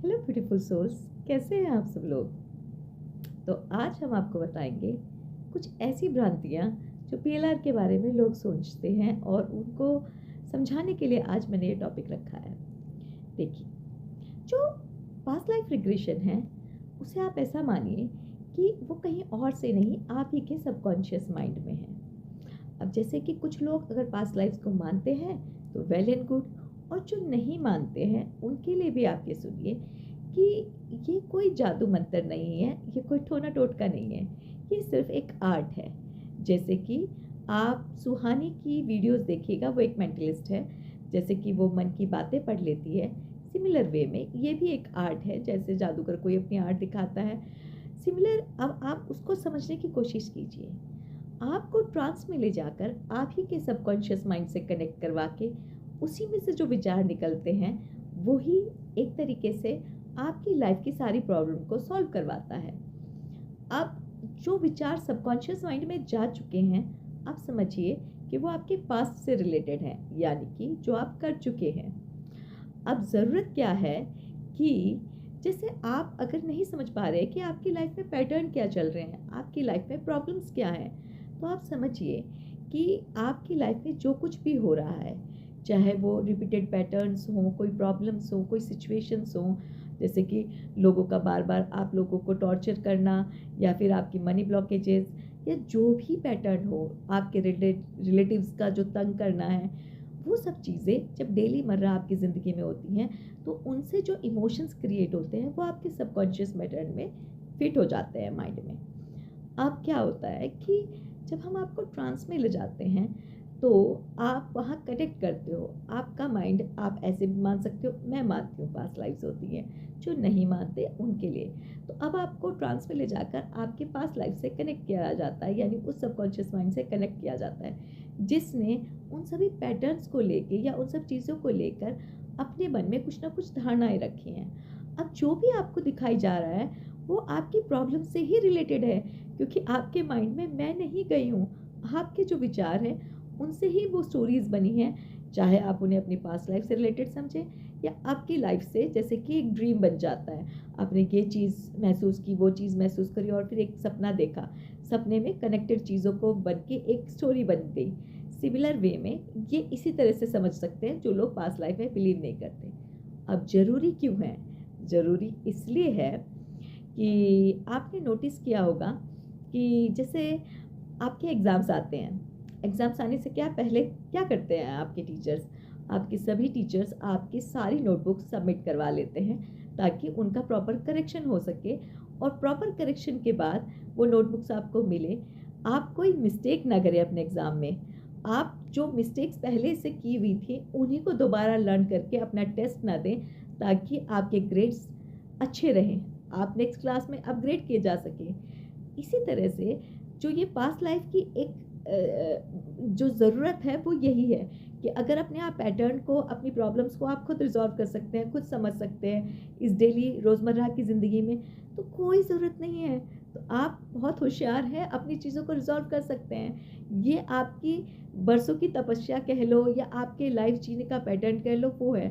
Hello beautiful souls, कैसे हैं आप सब लोग। तो आज हम आपको बताएंगे कुछ ऐसी भ्रांतियाँ जो पीएलआर के बारे में लोग सोचते हैं और उनको समझाने के लिए आज मैंने ये टॉपिक रखा है। देखिए, जो पास्ट लाइफ रिग्रेशन है उसे आप ऐसा मानिए कि वो कहीं और से नहीं, आप ही के सबकॉन्शियस माइंड में है। अब जैसे कि कुछ लोग अगर पास्ट लाइफ को मानते हैं तो वेल एंड गुड, और जो नहीं मानते हैं उनके लिए भी आप ये सुनिए कि ये कोई जादू मंत्र नहीं है, ये कोई टोना टोटका नहीं है, ये सिर्फ एक आर्ट है। जैसे कि आप सुहानी की वीडियोस देखिएगा, वो एक मेंटलिस्ट है, जैसे कि वो मन की बातें पढ़ लेती है। सिमिलर वे में ये भी एक आर्ट है, जैसे जादूगर कोई अपनी आर्ट दिखाता है, सिमिलर। अब आप उसको समझने की कोशिश कीजिए। आपको ट्रांस में ले जाकर आप ही के सबकॉन्शियस माइंड से कनेक्ट करवा के उसी में से जो विचार निकलते हैं वही एक तरीके से आपकी लाइफ की सारी प्रॉब्लम को सॉल्व करवाता है। अब जो विचार सबकॉन्शियस माइंड में जा चुके हैं, आप समझिए कि वो आपके पास्ट से रिलेटेड है, यानी कि जो आप कर चुके हैं। अब ज़रूरत क्या है कि जैसे आप अगर नहीं समझ पा रहे कि आपकी लाइफ में पैटर्न क्या चल रहे हैं, आपकी लाइफ में प्रॉब्लम्स क्या हैं, तो आप समझिए कि आपकी लाइफ में जो कुछ भी हो रहा है, चाहे वो रिपीटेड पैटर्न्स हों, कोई प्रॉब्लम्स हों, कोई सिचुएशंस हों, जैसे कि लोगों का बार बार आप लोगों को टॉर्चर करना, या फिर आपकी मनी ब्लॉकेजेस, या जो भी पैटर्न हो, आपके रिलेटिव्स का जो तंग करना है, वो सब चीज़ें जब डेली मर्रा आपकी ज़िंदगी में होती हैं तो उनसे जो इमोशंस क्रिएट होते हैं वो आपके सबकॉन्शियस पैटर्न में फिट हो जाते हैं माइंड में। अब क्या होता है कि जब हम आपको ट्रांस में ले जाते हैं तो आप वहाँ कनेक्ट करते हो, आपका माइंड, आप ऐसे भी मान सकते हो, मैं मानती हूँ पास्ट लाइफ्स होती हैं, जो नहीं मानते उनके लिए। तो अब आपको ट्रांस में ले जाकर आपके पास्ट लाइफ से कनेक्ट किया जाता है, यानी उस सबकॉन्शियस माइंड से कनेक्ट किया जाता है जिसने उन सभी पैटर्न्स को लेके या उन सब चीज़ों को लेकर अपने मन में कुछ ना कुछ धारणाएं रखी हैं। अब जो भी आपको दिखाई जा रहा है वो आपकी प्रॉब्लम से ही रिलेटेड है, क्योंकि आपके माइंड में मैं नहीं गई हूँ, आपके जो विचार हैं उनसे ही वो स्टोरीज बनी हैं। चाहे आप उन्हें अपनी पास्ट लाइफ से रिलेटेड समझें या आपकी लाइफ से, जैसे कि एक ड्रीम बन जाता है, आपने ये चीज़ महसूस की, वो चीज़ महसूस करी और फिर एक सपना देखा, सपने में कनेक्टेड चीज़ों को बन के एक स्टोरी बन गई। सिमिलर वे में ये इसी तरह से समझ सकते हैं जो लोग पास्ट लाइफ में बिलीव नहीं करते। अब ज़रूरी क्यों है? ज़रूरी इसलिए है कि आपने नोटिस किया होगा कि जैसे आपके एग्ज़ाम्स आते हैं, एग्ज़ाम्स आने से क्या पहले क्या करते हैं आपके टीचर्स, आपके सभी टीचर्स आपकी सारी नोटबुक्स सबमिट करवा लेते हैं ताकि उनका प्रॉपर करेक्शन हो सके, और प्रॉपर करेक्शन के बाद वो नोटबुक्स आपको मिले। आप कोई मिस्टेक ना करें अपने एग्ज़ाम में, आप जो मिस्टेक्स पहले से की हुई थी उन्हीं को दोबारा लर्न करके अपना टेस्ट ना दें, ताकि आपके ग्रेड्स अच्छे रहें, आप नेक्स्ट क्लास में अपग्रेड किए जा सकें। इसी तरह से जो ये पास्ट लाइफ की एक जो ज़रूरत है वो यही है कि अगर अपने आप पैटर्न को, अपनी प्रॉब्लम्स को आप खुद रिजॉल्व कर सकते हैं, खुद समझ सकते हैं इस डेली रोज़मर्रा की ज़िंदगी में, तो कोई ज़रूरत नहीं है। तो आप बहुत होशियार हैं, अपनी चीज़ों को रिजॉल्व कर सकते हैं। ये आपकी बरसों की तपस्या कह लो या आपके लाइफ जीने का पैटर्न कह लो, वो है।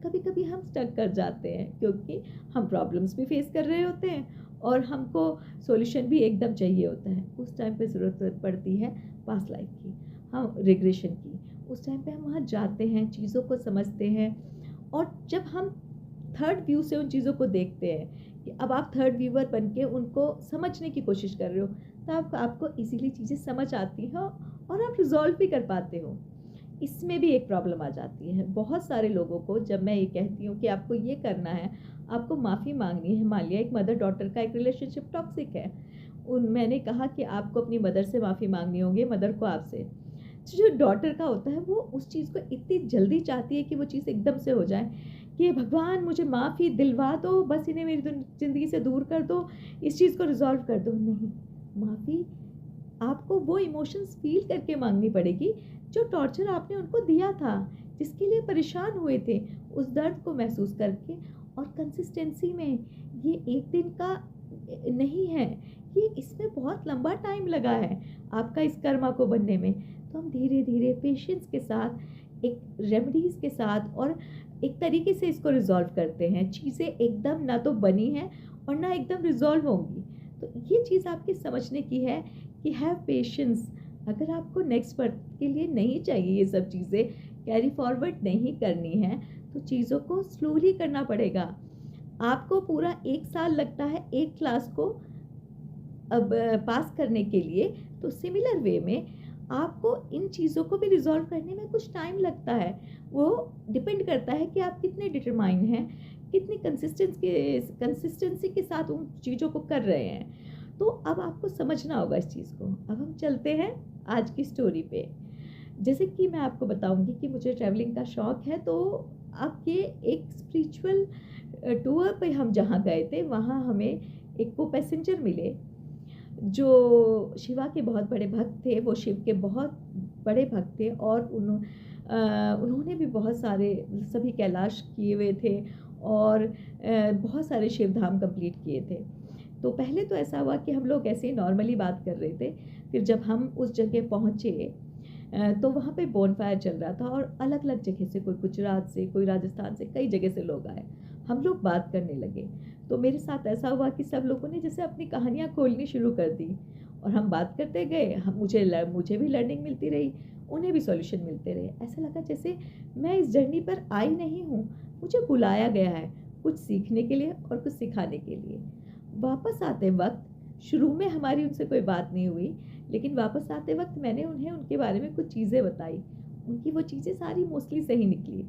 कभी कभी हम स्टक कर जाते हैं क्योंकि हम प्रॉब्लम्स भी फेस कर रहे होते हैं और हमको सॉल्यूशन भी एकदम चाहिए होता है। उस टाइम पे ज़रूरत पड़ती है पास्ट लाइफ की, हाँ, रिग्रेशन की। उस टाइम पे हम वहाँ जाते हैं, चीज़ों को समझते हैं, और जब हम थर्ड व्यू से उन चीज़ों को देखते हैं कि अब आप थर्ड व्यूअर बन के उनको समझने की कोशिश कर रहे हो, तो आपको इजीली चीज़ें समझ आती हैं और आप रिजॉल्व भी कर पाते हो। इसमें भी एक प्रॉब्लम आ जाती है बहुत सारे लोगों को, जब मैं ये कहती हूँ कि आपको ये करना है, आपको माफ़ी मांगनी है। मान लिया एक मदर डॉटर का एक रिलेशनशिप टॉक्सिक है, उन मैंने कहा कि आपको अपनी मदर से माफ़ी मांगनी होगी, मदर को आपसे। तो जो डॉटर का होता है वो उस चीज़ को इतनी जल्दी चाहती है कि वो चीज़ एकदम से हो जाए, कि भगवान मुझे माफ़ी दिलवा दो, बस इन्हें मेरी ज़िंदगी से दूर कर दो, इस चीज़ को रिजॉल्व कर दो। नहीं, माफ़ी आपको वो इमोशंस फील करके मांगनी पड़ेगी जो टॉर्चर आपने उनको दिया था, जिसके लिए परेशान हुए थे, उस दर्द को महसूस करके। और कंसिस्टेंसी में, ये एक दिन का नहीं है, ये इसमें बहुत लंबा टाइम लगा है आपका इस कर्मा को बनने में। तो हम धीरे धीरे पेशेंस के साथ, एक रेमेडीज़ के साथ और एक तरीके से इसको रिज़ॉल्व करते हैं। चीज़ें एकदम ना तो बनी हैं और ना एकदम रिज़ॉल्व होंगी। तो ये चीज़ आपके समझने की है कि हैव पेशेंस। अगर आपको नेक्स्ट पर्सन के लिए नहीं चाहिए ये सब चीज़ें, कैरी फॉरवर्ड नहीं करनी है, तो चीज़ों को स्लोली करना पड़ेगा। आपको पूरा 1 साल लगता है एक क्लास को अब पास करने के लिए, तो सिमिलर वे में आपको इन चीज़ों को भी रिज़ॉल्व करने में कुछ टाइम लगता है। वो डिपेंड करता है कि आप कितने डिटरमाइन हैं, कितनी कंसिस्टेंसी के साथ उन चीज़ों को कर रहे हैं। तो अब आपको समझना होगा इस चीज़ को। अब हम चलते हैं आज की स्टोरी पे। जैसे कि मैं आपको बताऊँगी कि मुझे ट्रैवलिंग का शौक़ है, तो अब ये एक स्पिरिचुअल टूर पे हम जहाँ गए थे, वहाँ हमें एक को पैसेंजर मिले जो शिवा के बहुत बड़े भक्त थे। वो शिव के बहुत बड़े भक्त थे और उन्होंने भी बहुत सारे सभी कैलाश किए हुए थे और बहुत सारे शिव धाम कंप्लीट किए थे। तो पहले तो ऐसा हुआ कि हम लोग ऐसे ही नॉर्मली बात कर रहे थे। फिर जब हम उस जगह पहुँचे तो वहाँ पे बोनफायर चल रहा था और अलग-अलग जगह से, कोई गुजरात से, कोई राजस्थान से, कई जगह से लोग आए। हम लोग बात करने लगे। तो मेरे साथ ऐसा हुआ कि सब लोगों ने जैसे अपनी कहानियाँ खोलनी शुरू कर दी और हम बात करते गए। मुझे भी लर्निंग मिलती रही, उन्हें भी सॉल्यूशन मिलते रहे। ऐसा लगा जैसे मैं इस जर्नी पर आई नहीं हूँ, मुझे बुलाया गया है कुछ सीखने के लिए और कुछ सिखाने के लिए। वापस आते वक़्त शुरू में हमारी उनसे कोई बात नहीं हुई, लेकिन वापस आते वक़्त मैंने उन्हें उनके बारे में कुछ चीज़ें बताई। उनकी वो चीज़ें सारी मोस्टली सही निकली।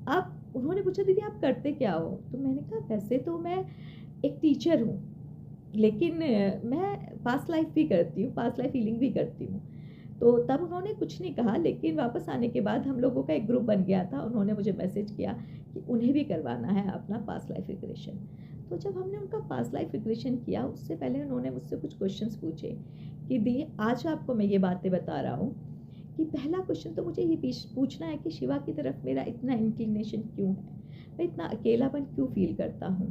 अब उन्होंने पूछा, दीदी आप करते क्या हो? तो मैंने कहा वैसे तो मैं एक टीचर हूँ, लेकिन मैं पास्ट लाइफ भी करती हूँ, पास्ट लाइफ हीलिंग भी करती हूँ। तो तब उन्होंने कुछ नहीं कहा, लेकिन वापस आने के बाद हम लोगों का एक ग्रुप बन गया था। उन्होंने मुझे मैसेज किया कि उन्हें भी करवाना है अपना पास्ट लाइफ रिग्रेशन। तो जब हमने उनका पास्ट लाइफ रिग्रेशन किया, उससे पहले उन्होंने मुझसे कुछ क्वेश्चंस पूछे कि दी आज आपको मैं ये बातें बता रहा हूँ कि पहला क्वेश्चन तो मुझे ये पूछना है कि शिवा की तरफ मेरा इतना इंक्लिनेशन क्यों है, मैं इतना अकेलापन क्यों फील करता हूँ।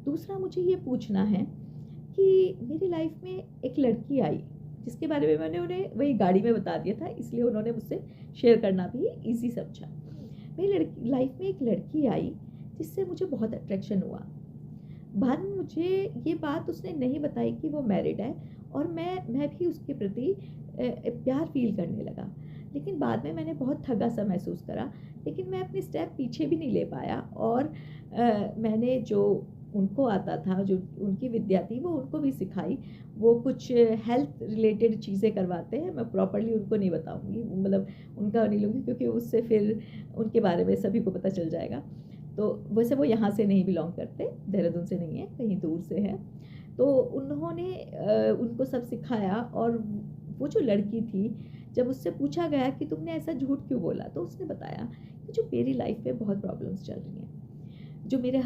दूसरा मुझे ये पूछना है कि मेरी लाइफ में एक लड़की आई जिसके बारे में मैंने उन्हें वही गाड़ी में बता दिया था, इसलिए उन्होंने मुझसे शेयर करना भी ईजी समझा। मेरी लाइफ में एक लड़की आई जिससे मुझे बहुत अट्रैक्शन हुआ। बाद में मुझे ये बात उसने नहीं बताई कि वो मैरिड है और मैं भी उसके प्रति प्यार फील करने लगा। लेकिन बाद में मैंने बहुत ठगा सा महसूस करा, लेकिन मैं अपनी स्टेप पीछे भी नहीं ले पाया और मैंने जो उनको आता था, जो उनकी विद्या थी, वो उनको भी सिखाई। वो कुछ हेल्थ रिलेटेड चीज़ें करवाते हैं, मैं प्रॉपर्ली उनको नहीं बताऊंगी, मतलब उनका नहीं लूँगी क्योंकि उससे फिर उनके बारे में सभी को पता चल जाएगा। तो वैसे वो यहाँ से नहीं बिलोंग करते, देहरादून से नहीं है, कहीं दूर से है। तो उन्होंने उनको सब सिखाया और वो जो लड़की थी, जब उससे पूछा गया कि तुमने ऐसा झूठ क्यों बोला, तो उसने बताया कि जो मेरी लाइफ में बहुत प्रॉब्लम्स चल रही हैं, जो मेरे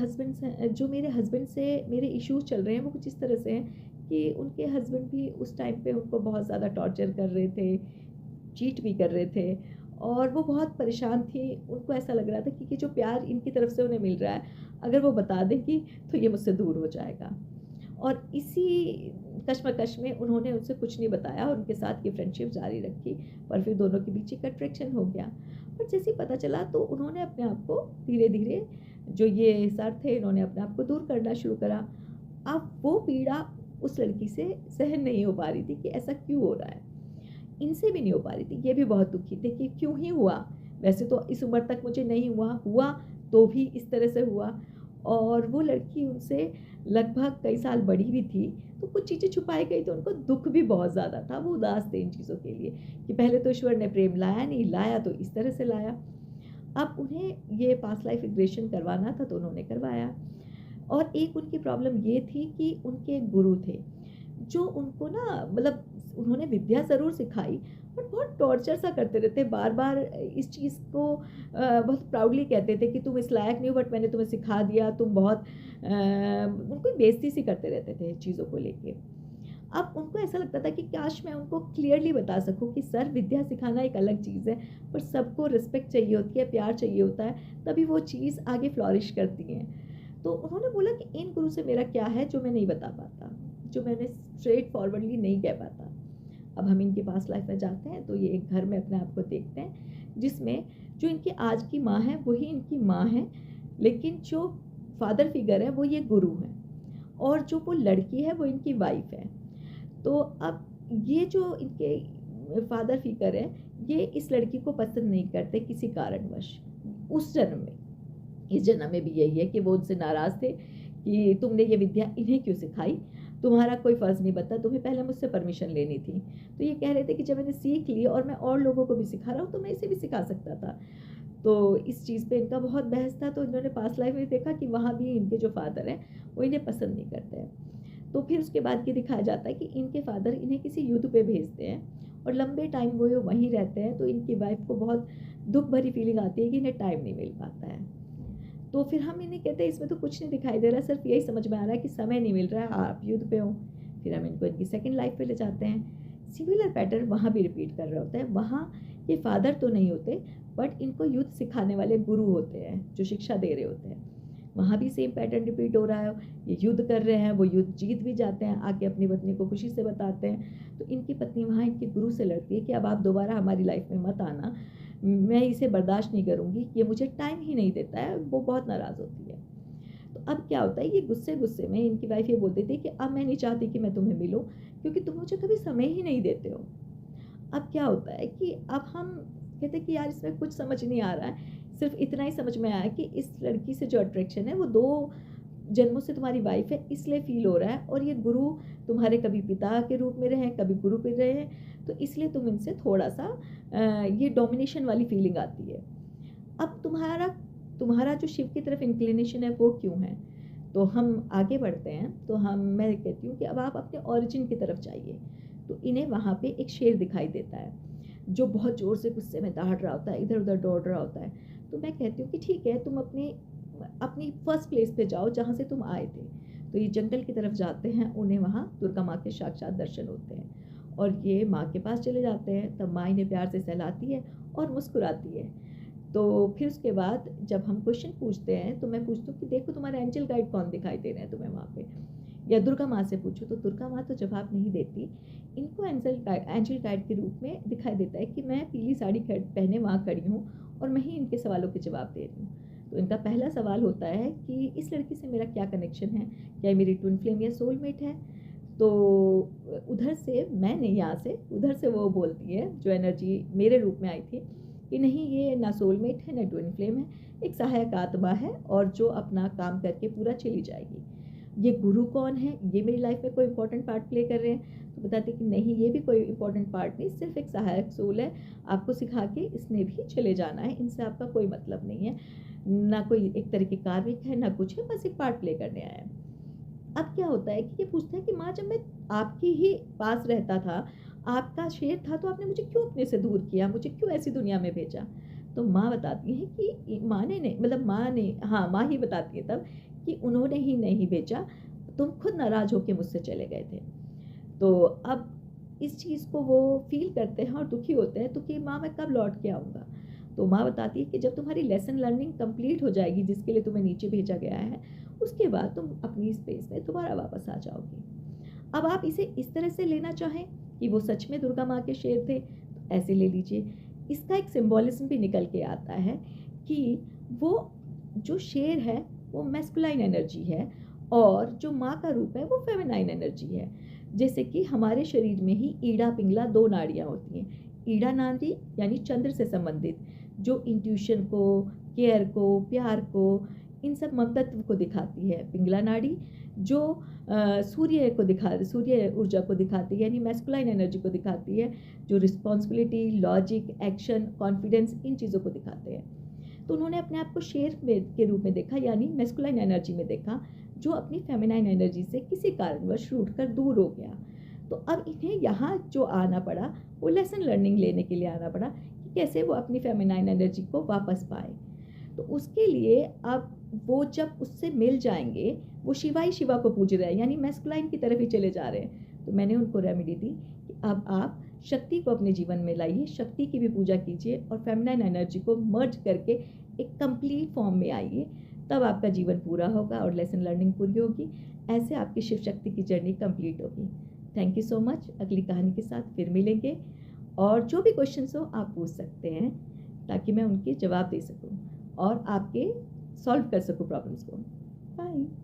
हस्बैंड से मेरे इश्यूज चल रहे हैं, वो कुछ इस तरह से हैं कि उनके हस्बैंड भी उस टाइम पे उनको बहुत ज़्यादा टॉर्चर कर रहे थे, चीट भी कर रहे थे और वो बहुत परेशान थी। उनको ऐसा लग रहा था कि जो प्यार इनकी तरफ से उन्हें मिल रहा है, अगर वो बता देंगी तो ये मुझसे दूर हो जाएगा। और इसी कश्मकश में उन्होंने उनसे कुछ नहीं बताया और उनके साथ ये फ्रेंडशिप जारी रखी, पर फिर दोनों के बीच एक अट्रैक्शन हो गया। पर जैसे ही पता चला तो उन्होंने अपने आप को धीरे धीरे, जो ये सर थे, इन्होंने अपने आप को दूर करना शुरू करा। अब वो पीड़ा उस लड़की से सहन नहीं हो पा रही थी कि ऐसा क्यों हो रहा है, इनसे भी नहीं हो पा रही थी। ये भी बहुत दुखी थे कि क्यों ही हुआ, वैसे तो इस उम्र तक मुझे नहीं हुआ तो भी इस तरह से हुआ। और वो लड़की उनसे लगभग कई साल बड़ी भी थी, तो कुछ चीज़ें छुपाई गई, तो उनको दुख भी बहुत ज़्यादा था। वो उदास थे इन चीज़ों के लिए कि पहले तो ईश्वर ने प्रेम लाया नहीं, लाया तो इस तरह से लाया। अब उन्हें ये पास्ट लाइफ रिग्रेशन करवाना था तो उन्होंने करवाया। और एक उनकी प्रॉब्लम ये थी कि उनके एक गुरु थे जो उनको ना, मतलब उन्होंने विद्या ज़रूर सिखाई बट बहुत टॉर्चर सा करते रहते, बार बार इस चीज़ को बहुत प्राउडली कहते थे कि तुम इस लायक नहीं हो बट मैंने तुम्हें सिखा दिया, तुम बहुत उनको बेइज्जती सी करते रहते थे चीज़ों को लेके। अब उनको ऐसा लगता था कि काश मैं उनको क्लियरली बता सकूं कि सर, विद्या सिखाना एक अलग चीज़ है, पर सबको रिस्पेक्ट चाहिए होती है, प्यार चाहिए होता है, तभी वो चीज़ आगे फ्लॉरिश करती है। तो उन्होंने बोला कि इन गुरु से मेरा क्या है जो मैं नहीं बता पाता, जो मैंने स्ट्रेट फॉरवर्डली नहीं कह पाता। अब हम इनके पास लाइफ में जाते हैं तो ये एक घर में अपने आप को देखते हैं जिसमें जो इनकी आज की माँ है वही इनकी माँ है, लेकिन जो फादर फिगर है वो ये गुरु है, और जो वो लड़की है वो इनकी वाइफ है। तो अब ये जो इनके फादर फिगर है, ये इस लड़की को पसंद नहीं करते किसी कारणवश। उस जन्म में, इस जन्म में भी यही है कि वो उनसे नाराज़ थे कि तुमने ये विद्या इन्हें क्यों सिखाई, तुम्हारा कोई फ़र्ज़ नहीं बनता, तुम्हें पहले मुझसे परमिशन लेनी थी। तो ये कह रहे थे कि जब मैंने सीख ली और मैं और लोगों को भी सिखा रहा हूँ तो मैं इसे भी सिखा सकता था। तो इस चीज़ पे इनका बहुत बहस था। तो इन्होंने पास्ट लाइफ में देखा कि वहाँ भी इनके जो फादर हैं वो इन्हें पसंद नहीं करते हैं। तो फिर उसके बाद ये दिखाया जाता है कि इनके फादर इन्हें किसी युद्ध पे भेजते हैं और लंबे टाइम वो वहीं रहते हैं। तो इनकी वाइफ को बहुत दुख भरी फीलिंग आती है कि इन्हें टाइम नहीं मिल पाता है। तो फिर हम इन्हें कहते हैं इसमें तो कुछ नहीं दिखाई दे रहा, सिर्फ यही समझ में आ रहा है कि समय नहीं मिल रहा है, आप युद्ध पे हो। फिर हम इनको इनकी सेकंड लाइफ पे ले जाते हैं। सिमिलर पैटर्न वहाँ भी रिपीट कर रहे होते हैं। वहाँ ये फादर तो नहीं होते, बट इनको युद्ध सिखाने वाले गुरु होते हैं जो शिक्षा दे रहे होते हैं। वहाँ भी सेम पैटर्न रिपीट हो रहा है। ये युद्ध कर रहे हैं, वो युद्ध जीत भी जाते हैं, आके अपनी पत्नी को खुशी से बताते हैं। तो इनकी पत्नी वहाँ इनके गुरु से लड़ती है कि अब आप दोबारा हमारी लाइफ में मत आना, मैं इसे बर्दाश्त नहीं करूँगी, ये मुझे टाइम ही नहीं देता है। वो बहुत नाराज़ होती है। तो अब क्या होता है, ये गुस्से गुस्से में इनकी वाइफ ये बोल देती है कि अब मैं नहीं चाहती कि मैं तुम्हें मिलूँ, क्योंकि तुम मुझे कभी समय ही नहीं देते हो। अब क्या होता है कि अब हम कहते हैं कि यार इसमें कुछ समझ नहीं आ रहा है, सिर्फ इतना ही समझ में आया कि इस लड़की से जो अट्रैक्शन है वो 2 जन्मों से तुम्हारी वाइफ है इसलिए फील हो रहा है, और ये गुरु तुम्हारे कभी पिता के रूप में रहे हैं, कभी गुरु पे रहे हैं, तो इसलिए तुम इनसे थोड़ा सा ये डोमिनेशन वाली फीलिंग आती है। अब तुम्हारा तुम्हारा जो शिव की तरफ इंक्लिनेशन है वो क्यों है? तो हम आगे बढ़ते हैं। तो मैं कहती हूँ कि अब आप अपने ओरिजिन की तरफ जाइए। तो इन्हें वहाँ पे एक शेर दिखाई देता है जो बहुत ज़ोर से गुस्से में दहाड़ रहा होता है, इधर उधर दौड़ रहा होता है। तो मैं कहती हूँ कि ठीक है, तुम अपनी फर्स्ट प्लेस पे जाओ जहाँ से तुम आए थे। तो ये जंगल की तरफ जाते हैं, उन्हें वहाँ दुर्गा माँ के साक्षात दर्शन होते हैं और ये माँ के पास चले जाते हैं। तब माँ इन्हें प्यार से सहलाती है और मुस्कुराती है। तो फिर उसके बाद जब हम क्वेश्चन पूछते हैं तो मैं पूछती हूँ कि देखो तुम्हारे एंजल गाइड कौन दिखाई दे रहे हैं तुम्हें वहाँ पे, या दुर्गा माँ से पूछो। तो दुर्गा माँ तो जवाब नहीं देती। इनको एंजल गाइड के रूप में दिखाई देता है कि मैं पीली साड़ी पहने वहाँ खड़ी हूँ और मैं ही इनके सवालों के जवाब दे रही हूँ। तो इनका पहला सवाल होता है कि इस लड़की से मेरा क्या कनेक्शन है, क्या मेरी ट्विन फ्लेम या सोलमेट है? तो उधर से मैं नहीं, यहाँ से उधर से वो बोलती है जो एनर्जी मेरे रूप में आई थी कि नहीं, ये ना सोलमेट है ना ट्विन फ्लेम है, एक सहायक आत्मा है और जो अपना काम करके पूरा चली जाएगी। ये गुरु कौन है, ये मेरी लाइफ में कोई इंपॉर्टेंट पार्ट प्ले कर रहे हैं? तो बताते कि नहीं, ये भी कोई इंपॉर्टेंट पार्ट नहीं, सिर्फ एक सहायक सोल है, आपको सिखा के इसने भी चले जाना है, इनसे आपका कोई मतलब नहीं है, ना कोई एक तरह की कार्मिक है ना कुछ है, बस एक पार्ट प्ले करने आया है। अब क्या होता है कि ये पूछते हैं कि माँ, जब मैं आपके ही पास रहता था, आपका शेर था, तो आपने मुझे क्यों अपने से दूर किया, मुझे क्यों ऐसी दुनिया में भेजा? तो माँ बताती है कि माँ ने नहीं, मतलब माँ ने, हाँ माँ ही बताती है तब कि उन्होंने ही नहीं भेजा, तुम खुद नाराज़ होकर मुझसे चले गए थे। तो अब इस चीज़ को वो फील करते हैं और दुखी होते हैं, तो कि माँ मैं कब लौट के आऊँगा? तो माँ बताती है कि जब तुम्हारी लेसन लर्निंग कंप्लीट हो जाएगी जिसके लिए तुम्हें नीचे भेजा गया है, उसके बाद तुम अपनी स्पेस में दोबारा वापस आ जाओगी। अब आप इसे इस तरह से लेना चाहें कि वो सच में दुर्गा माँ के शेर थे, तो ऐसे ले लीजिए। इसका एक सिंबॉलिज्म भी निकल के आता है कि वो जो शेर है वो मैस्कुलाइन एनर्जी है और जो माँ का रूप है वो फेमिनाइन एनर्जी है। जैसे कि हमारे शरीर में ही ईड़ा पिंगला 2 नाड़ियाँ होती हैं। ईड़ा नाड़ी यानी चंद्र से संबंधित, जो इंट्यूशन को, केयर को, प्यार को, इन सब ममतत्व को दिखाती है। पिंगला नाड़ी जो सूर्य ऊर्जा को दिखाती है, यानी मैस्कुलाइन एनर्जी को दिखाती है, जो रिस्पॉन्सिबिलिटी, लॉजिक, एक्शन, कॉन्फिडेंस, इन चीज़ों को दिखाते हैं। तो उन्होंने अपने आप को शेर के रूप में देखा, यानी मैस्कुलाइन एनर्जी में देखा, जो अपनी फेमिनाइन एनर्जी से किसी कारणवश रूठ कर दूर हो गया। तो अब इन्हें यहाँ जो आना पड़ा वो लेसन लर्निंग लेने के लिए आना पड़ा कि कैसे वो अपनी फेमिनाइन एनर्जी को वापस पाए। तो उसके लिए अब वो जब उससे मिल जाएंगे, वो शिवा ही शिवा को पूज रहे हैं, यानी मैस्कुलाइन की तरफ ही चले जा रहे हैं। तो मैंने उनको रेमेडी दी कि अब आप शक्ति को अपने जीवन में लाइए, शक्ति की भी पूजा कीजिए और फेमिनाइन एनर्जी को मर्ज करके एक कंप्लीट फॉर्म में आइए, तब आपका जीवन पूरा होगा और लेसन लर्निंग पूरी होगी। ऐसे आपकी शिव शक्ति की जर्नी कंप्लीट होगी। Thank you so much. अगली कहानी के साथ फिर मिलेंगे और जो भी क्वेश्चंस हो आप पूछ सकते हैं। ताकि मैं उनके जवाब दे सकूँ और आपके सॉल्व कर सकूँ प्रॉब्लम्स को। बाय।